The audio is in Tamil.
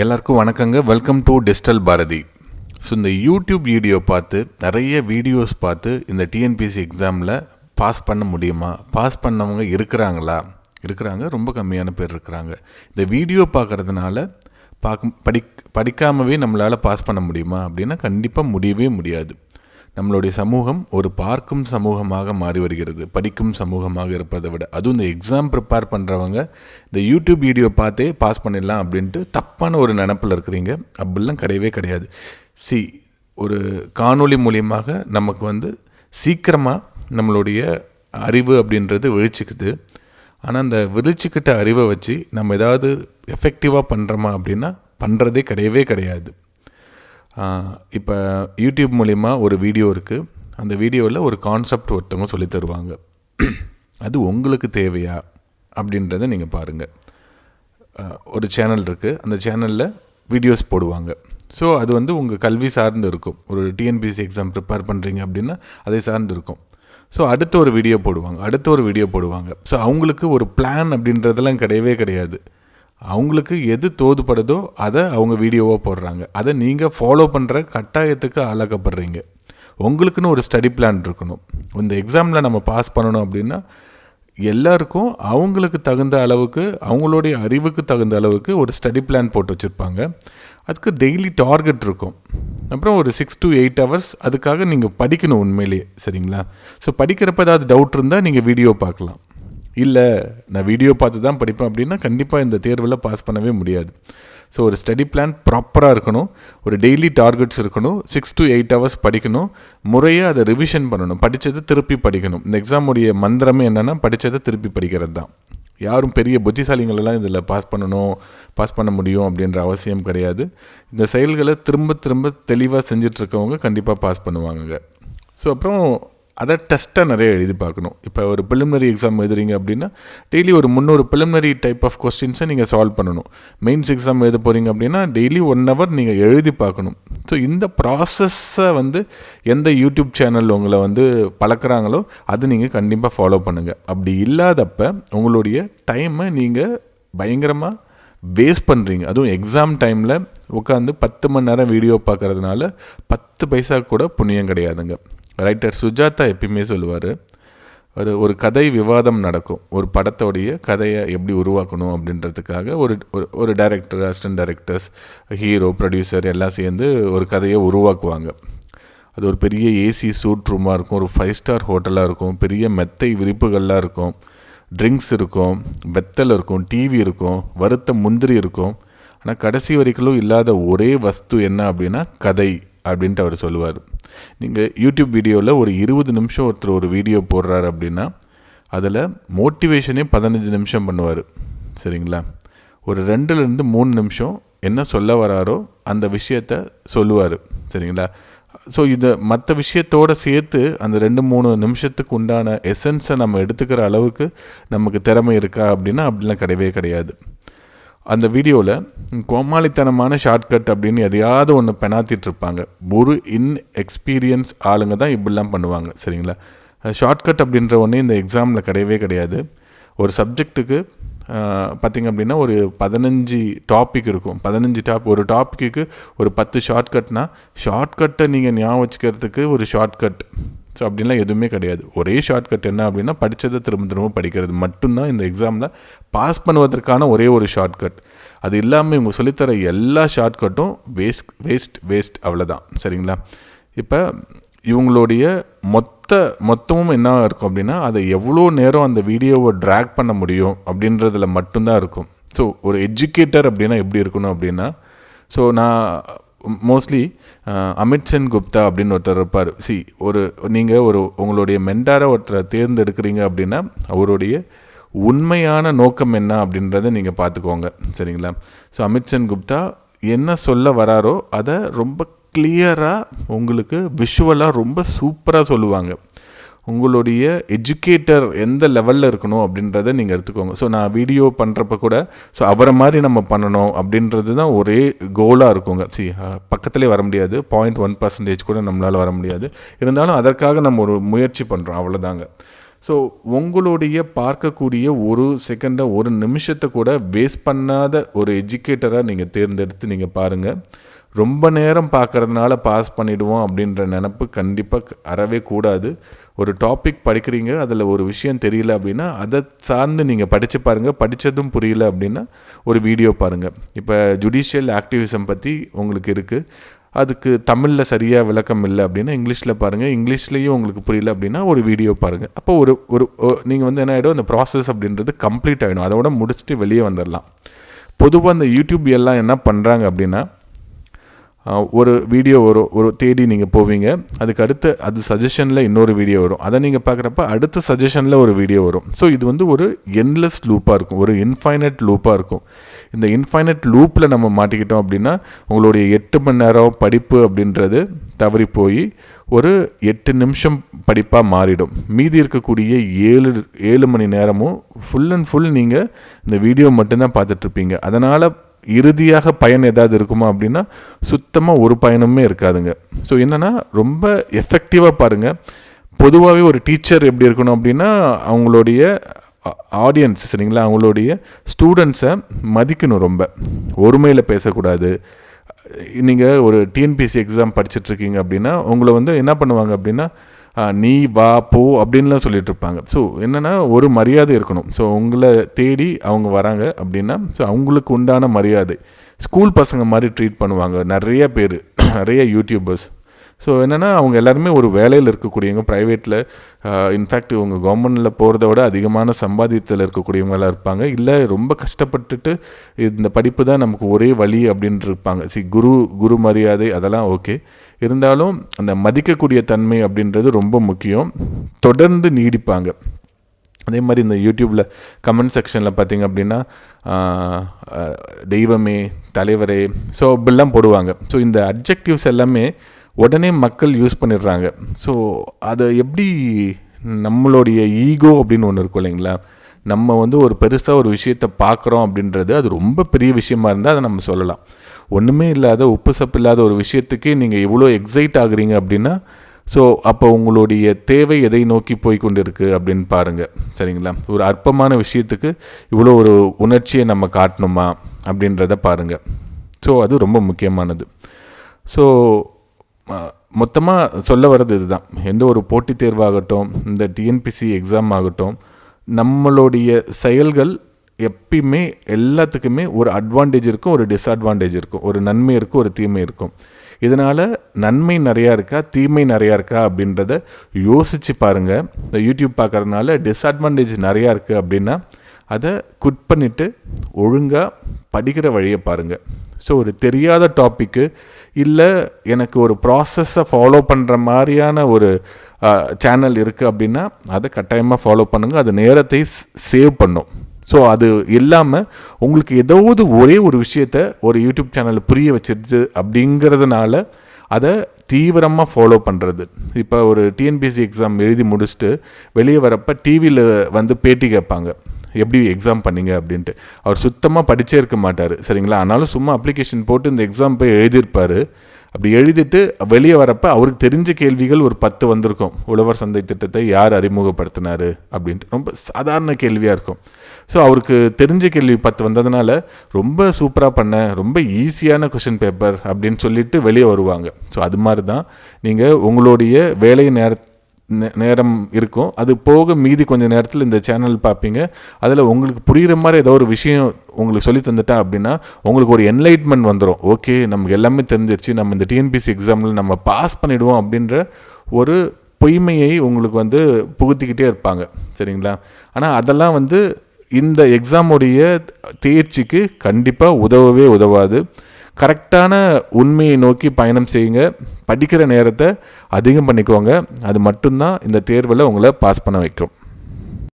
எல்லாருக்கும் வணக்கங்க. Welcome to digital Bharathi. So இந்த யூடியூப் வீடியோ பார்த்து நிறைய வீடியோஸ் பார்த்து இந்த டிஎன்பிஎஸ்சி எக்ஸாமில் பாஸ் பண்ண முடியுமா, பாஸ் பண்ணவங்க இருக்கிறாங்க, ரொம்ப கம்மியான பேர் இருக்கிறாங்க. இந்த வீடியோ பார்க்குறதுனால படிக்காமவே நம்மளால் பாஸ் பண்ண முடியுமா அப்படின்னா கண்டிப்பாக முடியவே முடியாது. நம்மளுடைய சமூகம் ஒரு பார்க்கும் சமூகமாக மாறி வருகிறது, படிக்கும் சமூகமாக இருப்பதை விட. அதுவும் இந்த எக்ஸாம் ப்ரிப்பேர் பண்ணுறவங்க இந்த யூடியூப் வீடியோ பார்த்தே பாஸ் பண்ணிடலாம் அப்படின்ட்டு தப்பான ஒரு நினப்பில் இருக்கிறீங்க. அப்படிலாம் கிடையவே கிடையாது. ஒரு காணொளி மூலியமாக நமக்கு சீக்கிரமாக நம்மளுடைய அறிவு அப்படின்றது விழிச்சிக்குது. ஆனால் அந்த விழிச்சிக்கிட்ட அறிவை வச்சு நம்ம ஏதாவது எஃபெக்டிவாக பண்ணுறோமா அப்படின்னா பண்ணுறதே கிடையவே கிடையாது. இப்போ யூடியூப் மூலிமா ஒரு வீடியோ இருக்குது. அந்த வீடியோவில் ஒரு கான்செப்ட் ஒருத்தவங்க சொல்லி தருவாங்க. அது உங்களுக்கு தேவையா அப்படின்றத நீங்கள் பாருங்கள். ஒரு சேனல் இருக்குது, அந்த சேனலில் வீடியோஸ் போடுவாங்க. ஸோ அது உங்கள் கல்வி சார்ந்து இருக்கும். ஒரு டிஎன்பிஎஸ்சி எக்ஸாம் ப்ரிப்பேர் பண்ணுறீங்க அப்படின்னா அதை சார்ந்து இருக்கும். ஸோ அடுத்த ஒரு வீடியோ போடுவாங்க. ஸோ அவங்களுக்கு ஒரு பிளான் அப்படின்றதெல்லாம் கிடையவே கிடையாது. அவங்களுக்கு எது தோதுப்படுதோ அதை அவங்க வீடியோவாக போடுறாங்க. அதை நீங்கள் ஃபாலோ பண்ணுற கட்டாயத்துக்கு ஆளாக்கப்படுறீங்க. உங்களுக்குன்னு ஒரு ஸ்டடி பிளான் இருக்கணும். இந்த எக்ஸாமில் நம்ம பாஸ் பண்ணணும் அப்படின்னா எல்லாருக்கும் அவங்களுக்கு தகுந்த அளவுக்கு, அவங்களுடைய அறிவுக்கு தகுந்த அளவுக்கு ஒரு ஸ்டடி பிளான் போட்டு வச்சுருப்பாங்க. அதுக்கு டெய்லி டார்கெட் இருக்கும். அப்புறம் ஒரு 6 to 8 hours அதுக்காக நீங்கள் படிக்கணும் உண்மையிலேயே. சரிங்களா? ஸோ படிக்கிறப்ப ஏதாவது டவுட் இருந்தால் நீங்கள் வீடியோ பார்க்கலாம். இல்லை நான் வீடியோ பார்த்து தான் படிப்பேன் அப்படின்னா கண்டிப்பாக இந்த தேர்வில் பாஸ் பண்ணவே முடியாது. ஸோ ஒரு ஸ்டடி பிளான் ப்ராப்பராக இருக்கணும். ஒரு டெய்லி டார்கெட்ஸ் இருக்கணும். 6 to 8 hours படிக்கணும். முறையாக அதை ரிவிஷன் பண்ணணும். படித்ததை திருப்பி படிக்கணும். இந்த எக்ஸாமுடைய மந்திரமே என்னென்னா படித்ததை திருப்பி படிக்கிறது தான். யாரும் பெரிய புத்திசாலிங்களெல்லாம் இதில் பாஸ் பண்ண முடியும் அப்படின்ற அவசியம் கிடையாது. இந்த செயல்களை திரும்ப தெளிவாக செஞ்சிட்ருக்கவங்க கண்டிப்பாக பாஸ் பண்ணுவாங்க. ஸோ அப்புறம் அதை டெஸ்ட்டாக நிறைய எழுதி பார்க்கணும். இப்போ ஒரு ப்ரிலிமினரி எக்ஸாம் எழுதுறீங்க அப்படின்னா டெய்லி ஒரு 300 ப்ரிலிமினரி டைப் ஆஃப் கொஸ்டின்ஸை நீங்கள் சால்வ் பண்ணணும். மெயின்ஸ் எக்ஸாம் எழுத போகிறீங்க அப்படின்னா டெய்லி 1 hour நீங்கள் எழுதி பார்க்கணும். ஸோ இந்த ப்ராசஸ்ஸை எந்த யூடியூப் சேனல் உங்களை பழக்கிறாங்களோ அது நீங்கள் கண்டிப்பாக ஃபாலோ பண்ணுங்கள். அப்படி இல்லாதப்ப உங்களுடைய டைமை நீங்கள் பயங்கரமாக வேஸ்ட் பண்ணுறீங்க. அதுவும் எக்ஸாம் டைமில் உட்காந்து 10 மணி நேரம் வீடியோ பார்க்குறதுனால 10 பைசா கூட புண்ணியம் கிடையாதுங்க. ரைட்டர் சுஜாதா எப்பயுமே சொல்லுவார், ஒரு கதை விவாதம் நடக்கும். ஒரு படத்தோடைய கதையை எப்படி உருவாக்கணும் அப்படின்றதுக்காக ஒரு director, assistant directors, hero, producer எல்லாம் சேர்ந்து ஒரு கதையை உருவாக்குவாங்க. அது ஒரு பெரிய ஏசி சூட் ரூமாக இருக்கும், ஒரு 5 star ஹோட்டலாக இருக்கும், பெரிய மெத்தை விரிப்புகள்லாம் இருக்கும், ட்ரிங்க்ஸ் இருக்கும், வெத்தல் இருக்கும், டிவி இருக்கும், வறுத்த முந்திரி இருக்கும். ஆனால் கடைசி வரைக்கும் இல்லாத ஒரே வஸ்து என்ன அப்படின்னா கதை அப்படின்ட்டு அவர் சொல்லுவார். நீங்கள் யூடியூப் வீடியோவில் ஒரு 20 நிமிஷம் ஒருத்தர் ஒரு வீடியோ போடுறாரு அப்படின்னா அதில் மோட்டிவேஷனே 15 நிமிஷம் பண்ணுவார். சரிங்களா? ஒரு 2-3 நிமிஷம் என்ன சொல்ல வராரோ அந்த விஷயத்த சொல்லுவார். சரிங்களா? ஸோ இதை மற்ற விஷயத்தோடு சேர்த்து அந்த 2-3 நிமிஷத்துக்கு உண்டான எசன்ஸை நம்ம எடுத்துக்கிற அளவுக்கு நமக்கு திறமை இருக்கா அப்படின்னா அப்படிலாம் கிடையவே கிடையாது. அந்த வீடியோவில் கோமாளித்தனமான ஷார்ட்கட் அப்படின்னு எதையாவது ஒன்று பெணாத்திட்டு ஒரு இன்எக்ஸ்பீரியன்ஸ் ஆளுங்க தான் இப்படிலாம் பண்ணுவாங்க. சரிங்களா? ஷார்ட்கட் அப்படின்ற ஒன்று இந்த எக்ஸாமில் கிடையவே கிடையாது. ஒரு சப்ஜெக்ட்டுக்கு பார்த்திங்க அப்படின்னா ஒரு 15 டாபிக் இருக்கும். ஒரு டாப்பிக்கு ஒரு 10 ஷார்ட்கட்டை நீங்கள் ஞாபகம் வச்சுக்கிறதுக்கு ஒரு ஷார்ட்கட் ஸோ அப்படின்லாம் எதுவுமே கிடையாது. ஒரே ஷார்ட்கட் என்ன அப்படின்னா படித்ததை திரும்ப படிக்கிறது மட்டும்தான் இந்த எக்ஸாமில் பாஸ் பண்ணுவதற்கான ஒரே ஒரு ஷார்ட்கட். அது இல்லாமல் இவங்க சொல்லித்தர எல்லா ஷார்ட்கட்டும் வேஸ்ட் அவ்வளோதான். சரிங்களா? இப்போ இவங்களுடைய மொத்தமும் என்ன இருக்கும் அப்படின்னா அதை எவ்வளோ நேரம் அந்த வீடியோவை ட்ராக் பண்ண முடியும் அப்படின்றதுல மட்டும்தான் இருக்கும். ஸோ ஒரு எஜுகேட்டர் அப்படின்னா எப்படி இருக்கணும் அப்படின்னா, ஸோ நான் மோஸ்ட்லி அமித் சென் குப்தா அப்படின்னு ஒருத்தர் இருப்பார். நீங்கள் உங்களுடைய மென்டாரை ஒருத்தரை தேர்ந்தெடுக்கிறீங்க அப்படின்னா அவருடைய உண்மையான நோக்கம் என்ன அப்படின்றத நீங்கள் பார்த்துக்கோங்க. சரிங்களா? ஸோ அமித் சென் குப்தா என்ன சொல்ல வராரோ அதை ரொம்ப கிளியராக உங்களுக்கு விஷுவலாக ரொம்ப சூப்பராக சொல்லுவாங்க. உங்களுடைய எஜுகேட்டர் எந்த லெவலில் இருக்கணும் அப்படின்றத நீங்கள் எடுத்துக்கோங்க. ஸோ நான் வீடியோ பண்ணுறப்ப கூட ஸோ அவரை மாதிரி நம்ம பண்ணணும் அப்படின்றது தான் ஒரே கோலாக இருக்குங்க. பக்கத்துலேயே வர முடியாது, 0.1% கூட நம்மளால் வர முடியாது. இருந்தாலும் அதற்காக நம்ம ஒரு முயற்சி பண்ணுறோம், அவ்வளோதாங்க. ஸோ உங்களுடைய பார்க்கக்கூடிய ஒரு செகண்டை ஒரு நிமிஷத்தை கூட வேஸ்ட் பண்ணாத ஒரு எஜுகேட்டராக நீங்கள் தேர்ந்தெடுத்து நீங்கள் பாருங்கள். ரொம்ப நேரம் பார்க்குறதுனால பாஸ் பண்ணிவிடுவோம் அப்படின்ற நினப்பு கண்டிப்பாக அறவே கூடாது. ஒரு டாபிக் படிக்கிறீங்க, அதில் ஒரு விஷயம் தெரியல அப்படின்னா அதை சார்ந்து நீங்கள் படித்து பாருங்கள். படித்ததும் புரியல அப்படின்னா ஒரு வீடியோ பாருங்கள். இப்போ ஜுடிஷியல் ஆக்டிவிசம் பற்றி உங்களுக்கு இருக்குது, அதுக்கு தமிழில் சரியாக விளக்கம் இல்லை அப்படின்னா இங்கிலீஷில் பாருங்கள். இங்கிலீஷ்லேயும் உங்களுக்கு புரியல அப்படின்னா ஒரு வீடியோ பாருங்கள். அப்போ ஒரு நீங்கள் வந்து என்ன ஆகிடும், அந்த ப்ராசஸ் அப்படின்றது கம்ப்ளீட் ஆகிடும். அதோட முடிச்சுட்டு வெளியே வந்துடலாம். பொதுவாக அந்த யூடியூப் எல்லாம் என்ன பண்ணுறாங்க அப்படின்னா, ஒரு வீடியோ வரும், ஒரு தேடி நீங்கள் போவீங்க, அதுக்கு அடுத்து அது சஜஷனில் இன்னொரு வீடியோ வரும், அதை நீங்கள் பார்க்குறப்ப அடுத்த சஜஷனில் ஒரு வீடியோ வரும். ஸோ இது வந்து ஒரு என்லெஸ் லூப்பாக இருக்கும், ஒரு இன்ஃபைனட் லூப்பாக இருக்கும். இந்த இன்ஃபைனட் லூப்பில் நம்ம மாட்டிக்கிட்டோம் அப்படின்னா உங்களுடைய 8 மணி நேரம் படிப்பு அப்படின்றது தவறி போய் ஒரு 8 நிமிஷம் படிப்பாக மாறிடும். மீதி இருக்கக்கூடிய 7 மணி நேரமும் ஃபுல் அண்ட் ஃபுல் நீங்கள் இந்த வீடியோ மட்டும்தான் பார்த்துட்ருப்பீங்க. அதனால் இறுதியாக பயன் ஏதாவது இருக்குமா அப்படின்னா சுத்தமாக ஒரு பயனுமே இருக்காதுங்க. ஸோ என்னென்னா ரொம்ப எஃபெக்டிவாக பாருங்கள். பொதுவாகவே ஒரு டீச்சர் எப்படி இருக்கணும் அப்படின்னா அவங்களுடைய ஆடியன்ஸ், சரிங்களா, அவங்களுடைய ஸ்டூடெண்ட்ஸை மதிக்கணும். ரொம்ப ஒருமையில் பேசக்கூடாது. நீங்கள் ஒரு டிஎன்பிஎஸ்சி எக்ஸாம் படிச்சுட்ருக்கீங்க அப்படின்னா உங்களை வந்து என்ன பண்ணுவாங்க அப்படின்னா நீ வா போ அப்படின்லாம் சொல்லிட்டு இருப்பாங்க. ஸோ என்னென்னா ஒரு மரியாதை இருக்கணும். ஸோ உங்களை தேடி அவங்க வராங்க அப்படின்னா ஸோ அவங்களுக்கு உண்டான மரியாதை ஸ்கூல் பசங்க மாதிரி ட்ரீட் பண்ணுவாங்க நிறைய பேர், நிறைய யூடியூபர்ஸ். ஸோ என்னென்னா அவங்க எல்லாருமே ஒரு வேலையில் இருக்கக்கூடியவங்க, ப்ரைவேட்டில் இன்ஃபேக்ட் இவங்க கவர்மெண்டில் போகிறத விட அதிகமான சம்பாதியத்தில் இருக்கக்கூடியவங்களாக இருப்பாங்க. இல்லை ரொம்ப கஷ்டப்பட்டுட்டு இந்த படிப்பு தான் நமக்கு ஒரே வழி அப்படின்ட்டு இருப்பாங்க. குரு மரியாதை அதெல்லாம் ஓகே, இருந்தாலும் அந்த மதிக்கக்கூடிய தன்மை அப்படின்றது ரொம்ப முக்கியம். தொடர்ந்து நீடிப்பாங்க. அதே மாதிரி இந்த யூடியூப்பில் கமெண்ட் செக்ஷனில் பார்த்திங்க அப்படின்னா தெய்வமே, தலைவரே, ஸோ இப்படிலாம் போடுவாங்க. ஸோ இந்த அட்ஜெக்டிவ்ஸ் எல்லாமே உடனே மக்கள் யூஸ் பண்ணிடுறாங்க. ஸோ அதை எப்படி நம்மளுடைய ஈகோ அப்படின்னு ஒன்று இருக்கும் இல்லைங்களா, நம்ம வந்து ஒரு பெருசாக ஒரு விஷயத்தை பார்க்குறோம் அப்படின்றது அது ரொம்ப பெரிய விஷயமா இருந்தால் அதை நம்ம சொல்லலாம். ஒன்றுமே இல்லாத உப்பு சப்பு இல்லாத ஒரு விஷயத்துக்கே நீங்கள் இவ்வளோ எக்ஸைட் ஆகுறீங்க அப்படின்னா ஸோ அப்போ உங்களுடைய தேவை எதை நோக்கி போய் கொண்டு இருக்குது அப்படின்னு பாருங்கள், சரிங்களா. ஒரு அற்பமான விஷயத்துக்கு இவ்வளோ ஒரு உணர்ச்சியை நம்ம காட்டணுமா அப்படின்றத பாருங்கள். ஸோ அது ரொம்ப முக்கியமானது. ஸோ மொத்தமாக சொல்ல வர்றது இதுதான். எந்த ஒரு போட்டித் தேர்வாகட்டும், இந்த டிஎன்பிசி எக்ஸாம் ஆகட்டும், நம்மளுடைய செயல்கள் எப்பயுமே எல்லாத்துக்குமே ஒரு அட்வான்டேஜ் இருக்கும், ஒரு டிஸ்அட்வான்டேஜ் இருக்கும், ஒரு நன்மை இருக்கும், ஒரு தீமை இருக்கும். இதனால் நன்மை நிறையா இருக்கா, தீமை நிறையா இருக்கா அப்படின்றத யோசித்து பாருங்கள். இந்த யூடியூப் பார்க்குறதுனால டிஸ்அட்வான்டேஜ் நிறையா இருக்குது அப்படின்னா அதை குட் பண்ணிவிட்டு ஒழுங்காக படிக்கிற வழியை பாருங்கள். ஸோ ஒரு தெரியாத டாப்பிக்கு இல்லை எனக்கு ஒரு ப்ராசஸை ஃபாலோ பண்ணுற மாதிரியான ஒரு சேனல் இருக்குது அப்படின்னா அதை கட்டாயமாக ஃபாலோ பண்ணுங்கள். அது நேரத்தை சேவ் பண்ணும். ஸோ அது இல்லாமல் உங்களுக்கு ஏதாவது ஒரே ஒரு விஷயத்த ஒரு யூடியூப் சேனலில் புரிய வச்சிருச்சு அப்படிங்கிறதுனால அதை தீவிரமாக ஃபாலோ பண்ணுறது. இப்போ ஒரு டிஎன்பிஎஸ்சி எக்ஸாம் எழுதி முடிச்சுட்டு வெளியே வரப்போ டிவியில் வந்து பேட்டி கேட்பாங்க, எப்படி எக்ஸாம் பண்ணிங்க அப்படின்ட்டு. அவர் சுத்தமாக படித்தே இருக்க மாட்டார், சரிங்களா. ஆனாலும் சும்மா அப்ளிகேஷன் போட்டு இந்த எக்ஸாம் போய் எழுதியிருப்பார். அப்படி எழுதிட்டு வெளியே வரப்போ அவருக்கு தெரிஞ்ச கேள்விகள் ஒரு 10 வந்திருக்கும். உழவர் சந்தை திட்டத்தை யார் அறிமுகப்படுத்தினார் அப்படின்ட்டு ரொம்ப சாதாரண கேள்வியாக இருக்கும். ஸோ அவருக்கு தெரிஞ்ச கேள்வி 10 வந்ததுனால ரொம்ப சூப்பராக பண்ண, ரொம்ப ஈஸியான கொஷின் பேப்பர் அப்படின்னு சொல்லிட்டு வெளியே வருவாங்க. ஸோ அது மாதிரி தான் நீங்கள் உங்களுடைய வேலை நேரம் இருக்கும், அது போக மீதி கொஞ்சம் நேரத்தில் இந்த சேனல் பார்ப்பீங்க. அதில் உங்களுக்கு புரிகிற மாதிரி ஏதோ ஒரு விஷயம் உங்களுக்கு சொல்லி தந்துட்டா அப்படின்னா உங்களுக்கு ஒரு என்லைட்மெண்ட் வந்துடும். ஓகே, நமக்கு எல்லாமே தெரிஞ்சிருச்சு, நம்ம இந்த டிஎன்பிஎஸ்சி எக்ஸாமில் நம்ம பாஸ் பண்ணிவிடுவோம் அப்படின்ற ஒரு பொய்மையை உங்களுக்கு வந்து புகுத்திக்கிட்டே இருப்பாங்க, சரிங்களா. ஆனால் அதெல்லாம் வந்து இந்த எக்ஸாமுடைய தேர்ச்சிக்கு கண்டிப்பாக உதவவே உதவாது. கரெக்டான உண்மையை நோக்கி பயணம் செய்யுங்க, படிக்கிற நேரத்தை அதிகம் பண்ணிக்கோங்க. அது மட்டும்தான் இந்த தேர்வில் உங்களை பாஸ் பண்ண வைக்கும்.